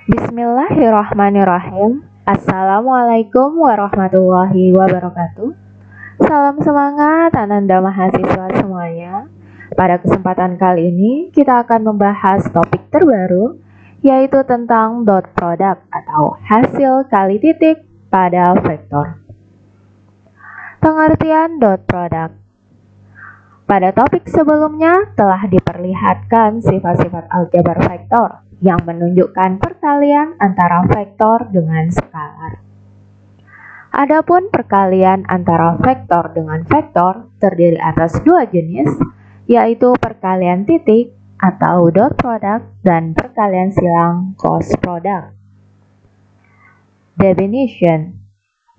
Bismillahirrahmanirrahim. Assalamualaikum warahmatullahi wabarakatuh. Salam semangat Ananda mahasiswa semuanya. Pada kesempatan kali ini kita akan membahas topik terbaru, yaitu tentang dot product atau hasil kali titik pada vektor. Pengertian dot product. Pada topik sebelumnya telah diperlihatkan sifat-sifat aljabar vektor yang menunjukkan perkalian antara vektor dengan skalar. Adapun perkalian antara vektor dengan vektor terdiri atas dua jenis, yaitu perkalian titik atau dot product dan perkalian silang cross product. Definition: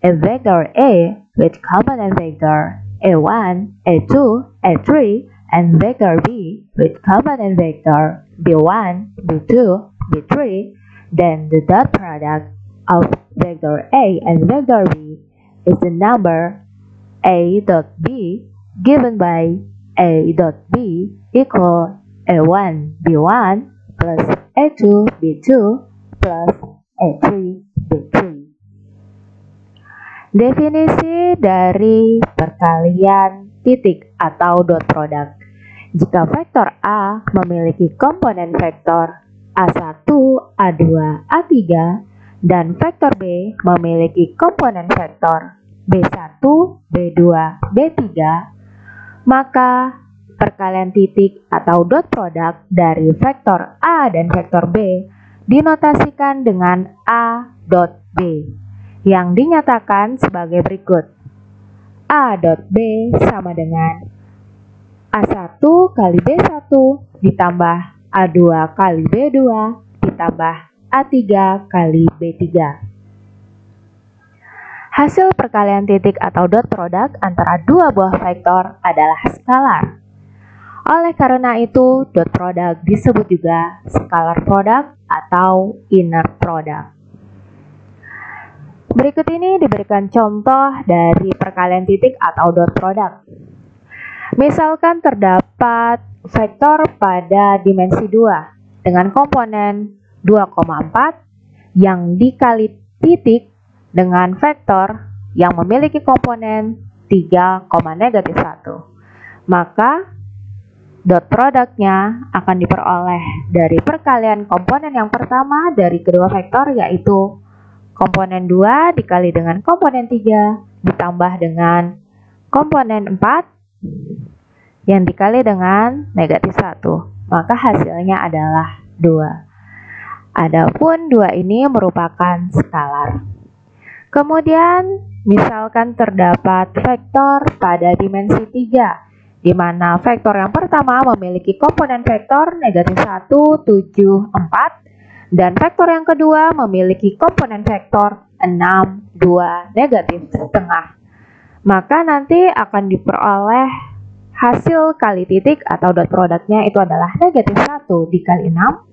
a vector A with component vector A1, A2, A3, and vector B with component vector B1, B2, B3, then the dot product of vector A and vector B is the number A dot B given by A dot B equal A1, B1 plus A2, B2 plus A3, B3. Definisi dari perkalian titik atau dot product. Jika vektor A memiliki komponen vektor A1, A2, A3 dan vektor B memiliki komponen vektor B1, B2, B3, maka perkalian titik atau dot product dari vektor A dan vektor B dinotasikan dengan A dot B yang dinyatakan sebagai berikut. A dot B sama dengan A1 kali B1 ditambah A2 kali B2 ditambah A3 kali B3. Hasil perkalian titik atau dot product antara dua buah vektor adalah skalar. Oleh karena itu, dot product disebut juga scalar product atau inner product. Berikut ini diberikan contoh dari perkalian titik atau dot product. Misalkan terdapat vektor pada dimensi 2 dengan komponen 2,4 yang dikali titik dengan vektor yang memiliki komponen 3, -1. Maka dot produknya akan diperoleh dari perkalian komponen yang pertama dari kedua vektor, yaitu komponen 2 dikali dengan komponen 3 ditambah dengan komponen 4 yang dikali dengan -1. Maka hasilnya adalah 2. Adapun 2 ini merupakan skalar. Kemudian misalkan terdapat vektor pada dimensi 3 di mana vektor yang pertama memiliki komponen vektor -1, 7, 4 dan vektor yang kedua memiliki komponen vektor 6, 2, -1/2. Maka nanti akan diperoleh hasil kali titik atau dot produknya itu adalah -1 dikali 6,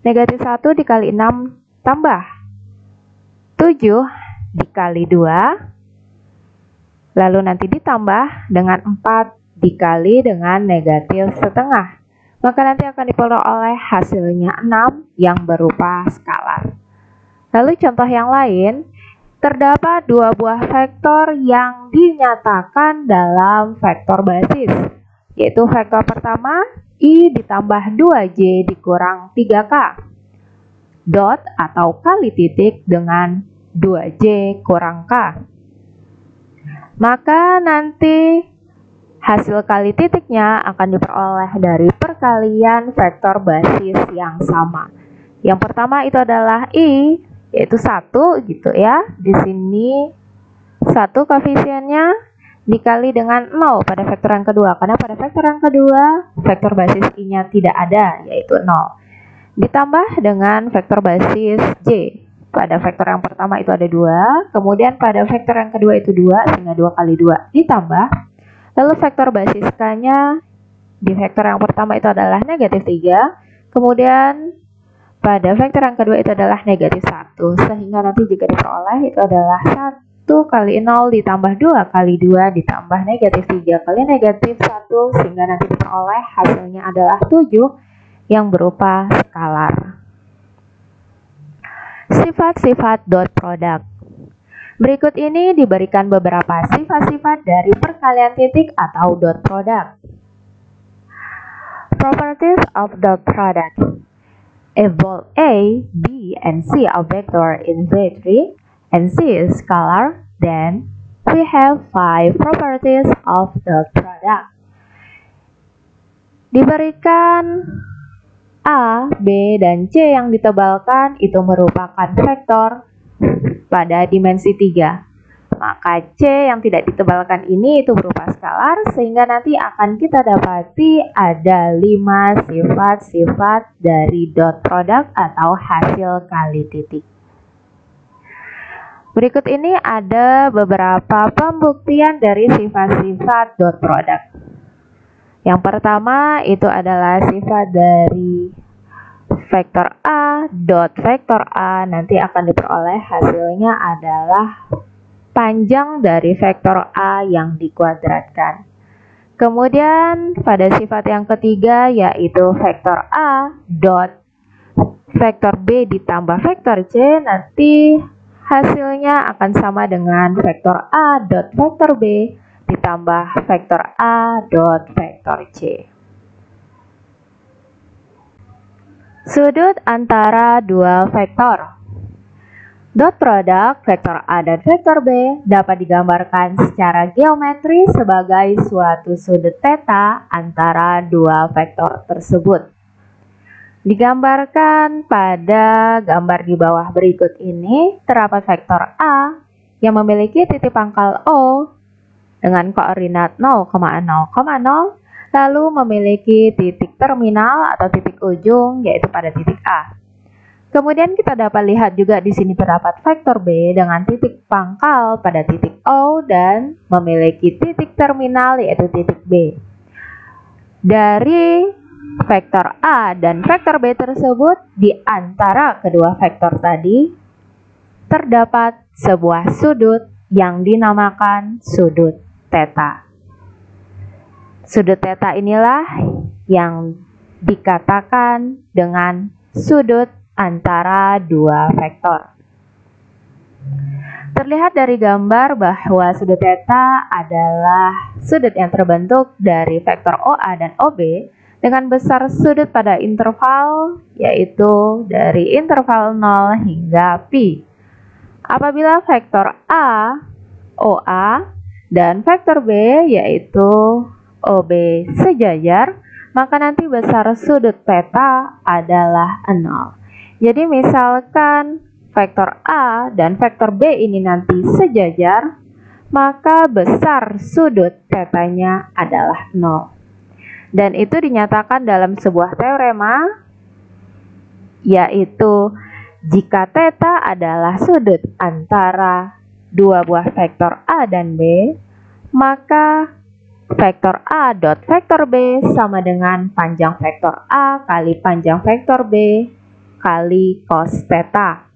-1 dikali 6 tambah 7 dikali 2, lalu nanti ditambah dengan 4 dikali dengan -1/2. Maka nanti akan diperoleh hasilnya 6 yang berupa skalar. Lalu contoh yang lain, terdapat dua buah vektor yang dinyatakan dalam vektor basis, yaitu vektor pertama I ditambah 2J dikurang 3K, dot atau kali titik dengan 2J kurang K. Maka nanti hasil kali titiknya akan diperoleh dari perkalian vektor basis yang sama. Yang pertama itu adalah I, yaitu 1 gitu ya. Di sini 1 koefisiennya dikali dengan 0 pada vektor yang kedua. Karena pada vektor yang kedua, vektor basis I-nya tidak ada, yaitu 0. Ditambah dengan vektor basis J. Pada vektor yang pertama itu ada 2, kemudian pada vektor yang kedua itu 2, sehingga 2 kali 2 ditambah. Lalu vektor basis K-nya di vektor yang pertama itu adalah -3, kemudian pada vektor yang kedua itu adalah -1, sehingga nanti jika diperoleh itu adalah 1 kali 0 ditambah 2 kali 2 ditambah -3 kali -1, sehingga nanti diperoleh hasilnya adalah 7 yang berupa skalar. Sifat-sifat dot product. Berikut ini diberikan beberapa sifat-sifat dari perkalian titik atau dot product. Properties of dot product. If both A, B, and C are vector in Z3 and C is scalar, then we have 5 properties of dot product. Diberikan A, B, dan C yang ditebalkan itu merupakan vektor pada dimensi 3. Maka C yang tidak ditebalkan ini itu berupa skalar, sehingga nanti akan kita dapati ada 5 sifat-sifat dari dot product atau hasil kali titik. Berikut ini ada beberapa pembuktian dari sifat-sifat dot product. Yang pertama itu adalah sifat dari vektor A dot vektor A nanti akan diperoleh hasilnya adalah panjang dari vektor A yang dikuadratkan. Kemudian pada sifat yang ketiga yaitu vektor A dot vektor B ditambah vektor C nanti hasilnya akan sama dengan vektor A dot vektor B ditambah vektor A dot vektor C. Sudut antara dua vektor. Dot product vektor A dan vektor B dapat digambarkan secara geometri sebagai suatu sudut theta antara dua vektor tersebut. Digambarkan pada gambar di bawah berikut ini, terdapat vektor A yang memiliki titik pangkal O dengan koordinat 0,0,0, lalu memiliki titik terminal atau titik ujung yaitu pada titik A. Kemudian kita dapat lihat juga di sini terdapat vektor B dengan titik pangkal pada titik O dan memiliki titik terminal yaitu titik B. Dari vektor A dan vektor B tersebut di antara kedua vektor tadi terdapat sebuah sudut yang dinamakan sudut theta. Sudut theta inilah yang dikatakan dengan sudut antara dua vektor. Terlihat dari gambar bahwa sudut theta adalah sudut yang terbentuk dari vektor OA dan OB dengan besar sudut pada interval yaitu dari interval 0 hingga pi. Apabila vektor A, OA, dan vektor B yaitu OB sejajar, maka nanti besar sudut theta adalah 0. Jadi misalkan vektor A dan vektor B ini nanti sejajar, maka besar sudut tetanya adalah 0. Dan itu dinyatakan dalam sebuah teorema, yaitu jika theta adalah sudut antara dua buah vektor A dan B, maka vektor A dot vektor B sama dengan panjang vektor A kali panjang vektor B kali cos theta.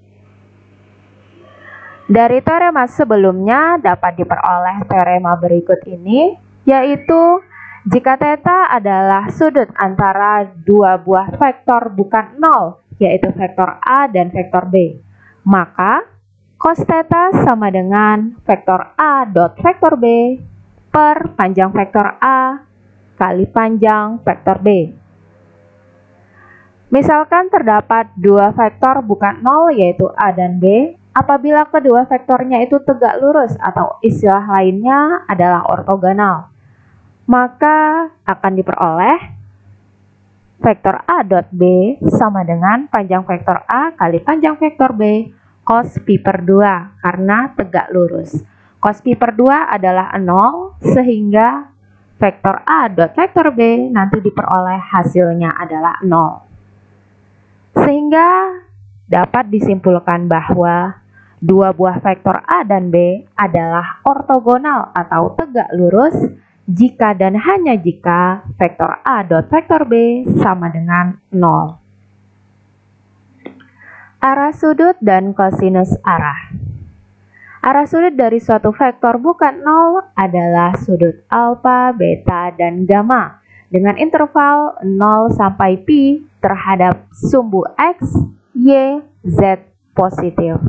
Dari teorema sebelumnya dapat diperoleh teorema berikut ini, yaitu jika theta adalah sudut antara dua buah vektor bukan 0, yaitu vektor A dan vektor B, maka cos theta sama dengan vektor A dot vektor B per panjang vektor A kali panjang vektor B. Misalkan terdapat dua vektor bukan 0 yaitu A dan B, apabila kedua vektornya itu tegak lurus atau istilah lainnya adalah ortogonal, maka akan diperoleh vektor A dot B sama dengan panjang vektor A kali panjang vektor B cos pi per 2 karena tegak lurus. Cos pi per 2 adalah 0 sehingga vektor A dot vektor B nanti diperoleh hasilnya adalah 0. Sehingga dapat disimpulkan bahwa dua buah vektor A dan B adalah ortogonal atau tegak lurus jika dan hanya jika vektor A dot vektor B sama dengan 0. Arah sudut dan kosinus arah. Arah sudut dari suatu vektor bukan 0 adalah sudut alfa, beta, dan gamma dengan interval 0 sampai pi terhadap sumbu X, Y, Z, positif.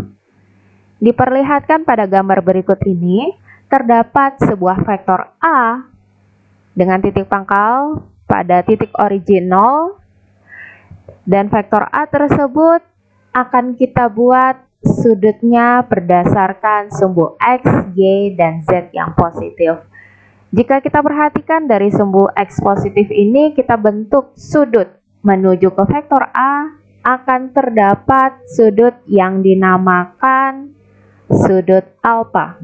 Diperlihatkan pada gambar berikut ini, terdapat sebuah vektor A dengan titik pangkal pada titik origin 0, dan vektor A tersebut akan kita buat sudutnya berdasarkan sumbu X, Y, dan Z yang positif. Jika kita perhatikan dari sumbu X positif ini, kita bentuk sudut menuju ke vektor A, akan terdapat sudut yang dinamakan sudut alfa.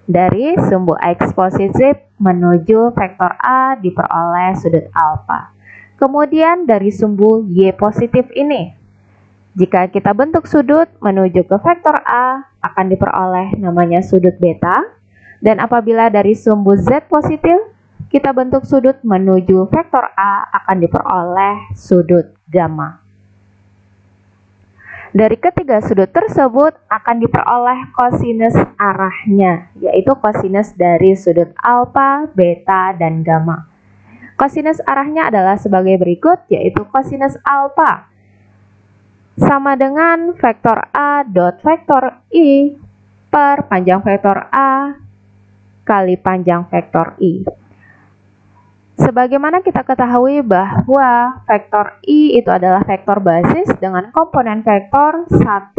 Dari sumbu X positif menuju vektor A diperoleh sudut alfa. Kemudian dari sumbu Y positif ini, jika kita bentuk sudut menuju ke vektor A, akan diperoleh namanya sudut beta. Dan apabila dari sumbu Z positif, kita bentuk sudut menuju vektor A, akan diperoleh sudut gamma. Dari ketiga sudut tersebut akan diperoleh kosinus arahnya, yaitu kosinus dari sudut alfa, beta, dan gamma. Kosinus arahnya adalah sebagai berikut, yaitu kosinus alfa sama dengan vektor A dot vektor I per panjang vektor A kali panjang vektor I. Sebagaimana kita ketahui bahwa vektor I itu adalah vektor basis dengan komponen vektor 1,0,0.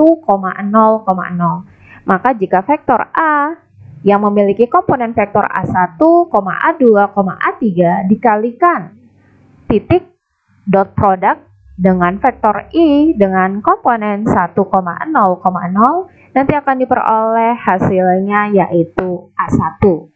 Maka jika vektor A yang memiliki komponen vektor A1, A2, A3 dikalikan titik dot product dengan vektor I dengan komponen 1,0,0, nanti akan diperoleh hasilnya yaitu A1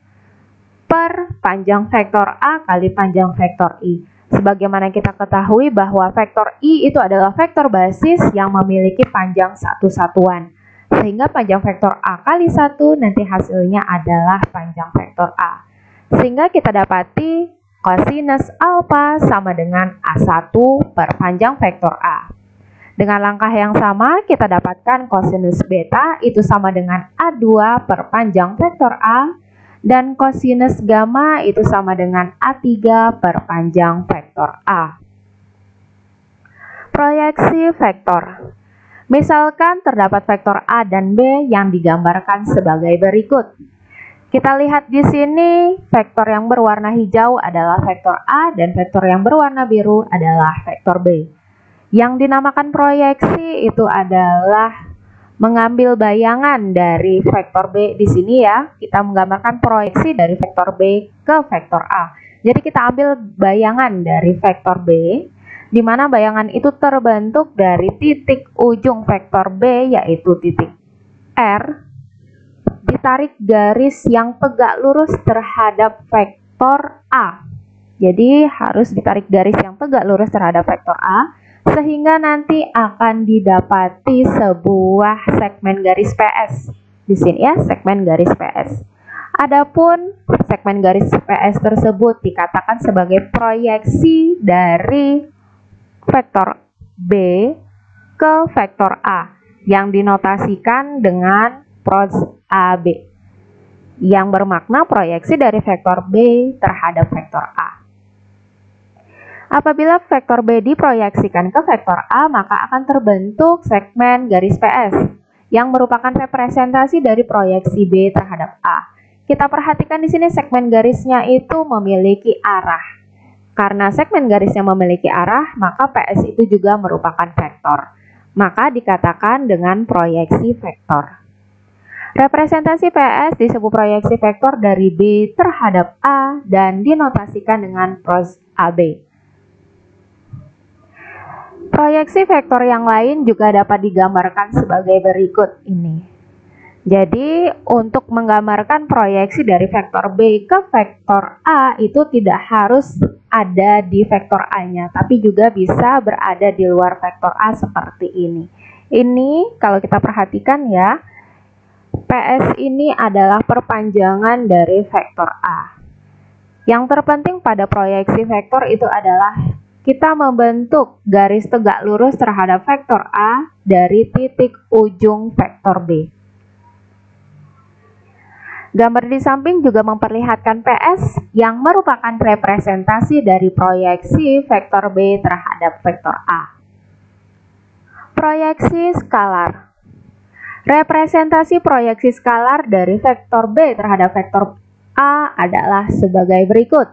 per panjang vektor A kali panjang vektor I. Sebagaimana kita ketahui bahwa vektor I itu adalah vektor basis yang memiliki panjang satu satuan. Sehingga panjang vektor A kali 1 nanti hasilnya adalah panjang vektor A. Sehingga kita dapati kosinus alfa sama dengan A1 per panjang vektor A. Dengan langkah yang sama kita dapatkan kosinus beta itu sama dengan A2 per panjang vektor A. Dan kosinus gamma itu sama dengan A3 per panjang vektor A. Proyeksi vektor. Misalkan terdapat vektor A dan B yang digambarkan sebagai berikut. Kita lihat di sini, vektor yang berwarna hijau adalah vektor A dan vektor yang berwarna biru adalah vektor B. Yang dinamakan proyeksi itu adalah mengambil bayangan dari vektor B di sini ya. Kita menggambarkan proyeksi dari vektor B ke vektor A. Jadi kita ambil bayangan dari vektor B, di mana bayangan itu terbentuk dari titik ujung vektor B yaitu titik R, ditarik garis yang tegak lurus terhadap vektor A. Jadi harus ditarik garis yang tegak lurus terhadap vektor A, sehingga nanti akan didapati sebuah segmen garis PS. Di sini ya, segmen garis PS. Adapun segmen garis PS tersebut dikatakan sebagai proyeksi dari vektor B ke vektor A yang dinotasikan dengan pros AB, yang bermakna proyeksi dari vektor B terhadap vektor A. Apabila vektor B diproyeksikan ke vektor A, maka akan terbentuk segmen garis PS yang merupakan representasi dari proyeksi B terhadap A. Kita perhatikan di sini segmen garisnya itu memiliki arah. Karena segmen garisnya memiliki arah, maka PS itu juga merupakan vektor. Maka dikatakan dengan proyeksi vektor. Representasi PS disebut proyeksi vektor dari B terhadap A dan dinotasikan dengan pros AB. Proyeksi vektor yang lain juga dapat digambarkan sebagai berikut ini. Jadi, untuk menggambarkan proyeksi dari vektor B ke vektor A itu tidak harus ada di vektor A-nya, tapi juga bisa berada di luar vektor A seperti ini. Ini kalau kita perhatikan ya, PS ini adalah perpanjangan dari vektor A. Yang terpenting pada proyeksi vektor itu adalah kita membentuk garis tegak lurus terhadap vektor A dari titik ujung vektor B. Gambar di samping juga memperlihatkan PS yang merupakan representasi dari proyeksi vektor B terhadap vektor A. Proyeksi skalar. Representasi proyeksi skalar dari vektor B terhadap vektor A adalah sebagai berikut.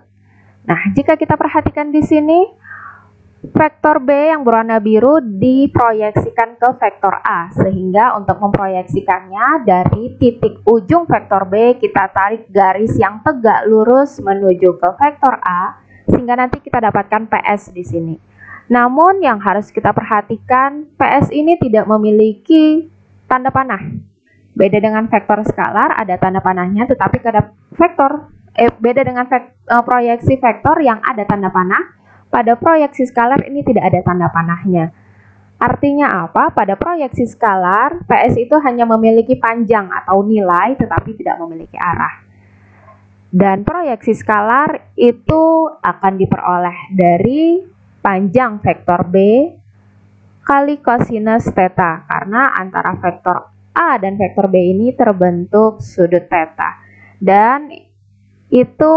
Nah, jika kita perhatikan di sini, vektor B yang berwarna biru diproyeksikan ke vektor A, sehingga untuk memproyeksikannya dari titik ujung vektor B kita tarik garis yang tegak lurus menuju ke vektor A, sehingga nanti kita dapatkan PS di sini. Namun yang harus kita perhatikan, PS ini tidak memiliki tanda panah. Beda dengan vektor skalar ada tanda panahnya, tetapi pada beda dengan proyeksi vektor yang ada tanda panah. Pada proyeksi skalar ini tidak ada tanda panahnya. Artinya apa? Pada proyeksi skalar, PS itu hanya memiliki panjang atau nilai, tetapi tidak memiliki arah. Dan proyeksi skalar itu akan diperoleh dari panjang vektor B kali kosinus theta, karena antara vektor A dan vektor B ini terbentuk sudut theta. Dan itu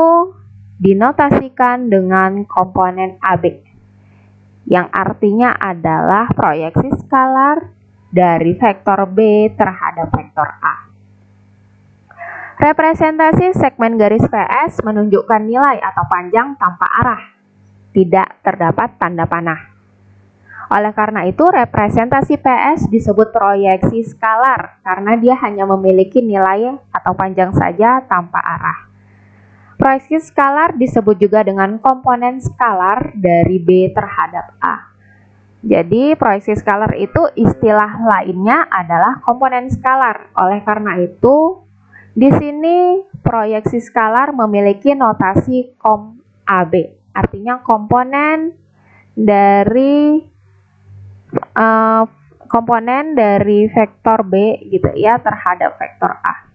dinotasikan dengan komponen AB, yang artinya adalah proyeksi skalar dari vektor B terhadap vektor A. Representasi segmen garis PS menunjukkan nilai atau panjang tanpa arah, tidak terdapat tanda panah. Oleh karena itu, representasi PS disebut proyeksi skalar karena dia hanya memiliki nilai atau panjang saja tanpa arah. Proyeksi skalar disebut juga dengan komponen skalar dari B terhadap A. Jadi, proyeksi skalar itu istilah lainnya adalah komponen skalar. Oleh karena itu, di sini proyeksi skalar memiliki notasi kom AB. Artinya komponen dari vektor B gitu ya terhadap vektor A.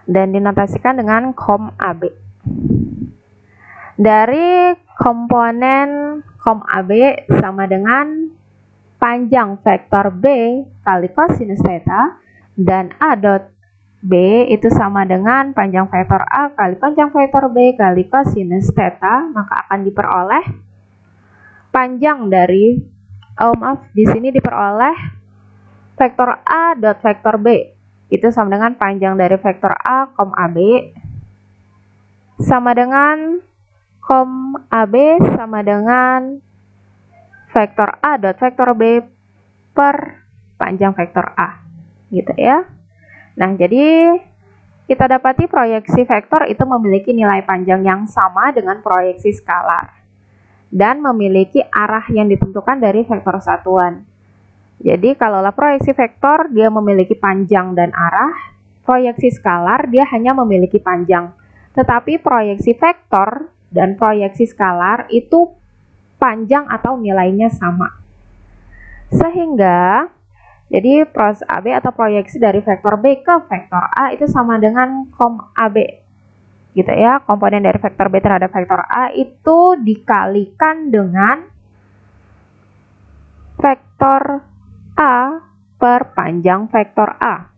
Dan dinotasikan dengan kom AB. Dari komponen kom AB sama dengan panjang vektor B kali kosinus theta, dan A dot B itu sama dengan panjang vektor A kali panjang vektor B kali kosinus theta, maka akan diperoleh panjang dari di sini diperoleh vektor A dot vektor B itu sama dengan panjang dari vektor A kom AB sama dengan kom AB sama dengan vektor A dot vektor B per panjang vektor A gitu ya. Nah, jadi kita dapati proyeksi vektor itu memiliki nilai panjang yang sama dengan proyeksi skalar dan memiliki arah yang ditentukan dari vektor satuan. Jadi kalaulah proyeksi vektor dia memiliki panjang dan arah, proyeksi skalar dia hanya memiliki panjang. Tetapi proyeksi vektor dan proyeksi skalar itu panjang atau nilainya sama. Sehingga jadi pros AB atau proyeksi dari vektor B ke vektor A itu sama dengan kom AB. Gitu ya, komponen dari vektor B terhadap vektor A itu dikalikan dengan vektor A per panjang vektor A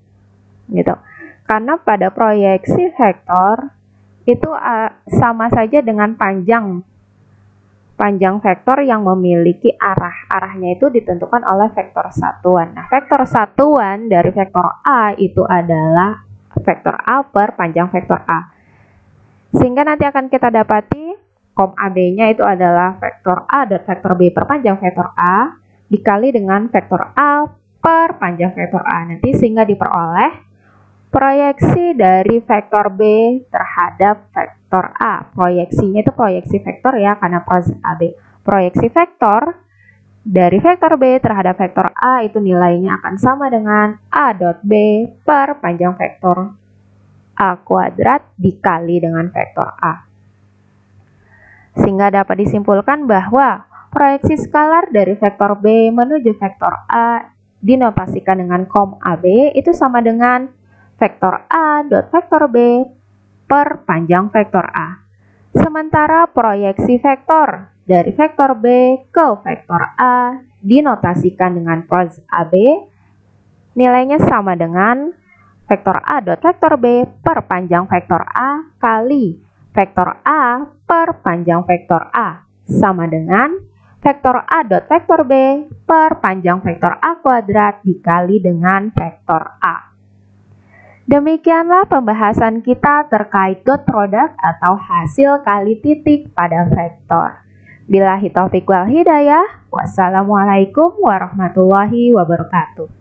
gitu. Karena pada proyeksi vektor itu sama saja dengan panjang vektor yang memiliki arah. Arahnya itu ditentukan oleh vektor satuan. Nah, vektor satuan dari vektor A itu adalah vektor A per panjang vektor A. Sehingga nanti akan kita dapati kom AB-nya itu adalah vektor A dan vektor B per panjang vektor A dikali dengan vektor A per panjang vektor A nanti, sehingga diperoleh proyeksi dari vektor B terhadap vektor A. Proyeksinya itu proyeksi vektor ya, karena pros AB. Proyeksi vektor dari vektor B terhadap vektor A itu nilainya akan sama dengan A dot B per panjang vektor A kuadrat dikali dengan vektor A. Sehingga dapat disimpulkan bahwa proyeksi skalar dari vektor B menuju vektor A dinotasikan dengan kom AB itu sama dengan vektor A dot vektor B per panjang vektor A. Sementara proyeksi vektor dari vektor B ke vektor A dinotasikan dengan pros AB, nilainya sama dengan vektor A dot vektor B per panjang vektor A kali vektor A per panjang vektor A sama dengan vektor A dot vektor B per panjang vektor A kuadrat dikali dengan vektor A. Demikianlah pembahasan kita terkait dot product atau hasil kali titik pada vektor. Billahi taufiq wal hidayah. Wassalamualaikum warahmatullahi wabarakatuh.